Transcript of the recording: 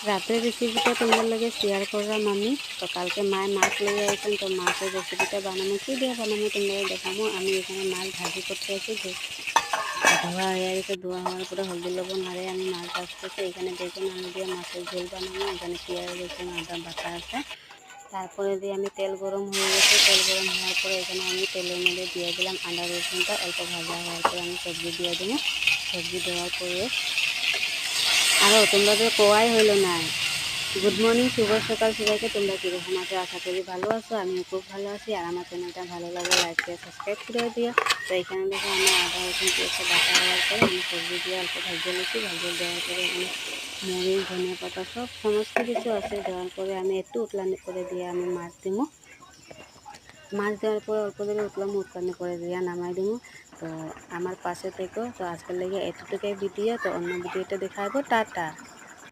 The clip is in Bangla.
রাতের রেসিপিটা তোমাদের লগে শেয়ার করলাম আমি। তো কালকে মায়ে মাছ লইয়া আইছেন, তো মাছের রেসিপিটা বানানো কী দিয়ে বানানো তোমরা দেখাবো। আমি এখানে মাছ ভাজি করতে আছি, যে ধোয়া হয়ে গেছে, ধোয়া হওয়ার পরে হলদি লবণ হারে আমি মাছ ভাজতেছি। এখানে বেগুন আলু দিয়ে মাছের ঝোল বানাবো। এখানে পেঁয়াজ রসুন আদা বাটা আছে। তারপরে দিয়ে আমি তেল গরম হয়ে গেছে, তেল গরম হওয়ার পরে এখানে আমি তেলের মধ্যে দিয়ে দিলাম আদা রসুনটা অল্প ভাজা হওয়ার পরে আমি সবজি দিয়ে দেবো। সবজি দেওয়ার পরে আরও তোমরা তো কোয়াই হইলো না। গুড মর্নিং, শুভ সকাল সবাইকে। তোমরা কীরকম আছো? আশা করি ভালো আছো। আমি খুব ভালো আছি। আর আমার চ্যানেলটা ভালো লাগলে লাইক দিয়ে সাবস্ক্রাইব করে দিও। তো এখানে দেখো আমার আদা রসুন পেঁয়াজটা বাটা হওয়ার পরে আমি সবজি দিয়ে অল্প ভাজিয়ে নিচ্ছি। ভাজিয়ে দেওয়ার পরে এখানে মরিচ ধনিয়া পাতা সমস্ত কিছু আছে দেওয়ার পরে আমি একটু উতলানি করে দিয়ে আমি মাছ দিব। মাছ দেওয়ার পরে অল্প ধরে উতলানি করে দিয়ে নামাই দিব। তো আমার পাশে থেকো। তো আজকের লেগে এতটুকুই ভিডিও। তো অন্য ভিডিওটা দেখাবো। টাটা।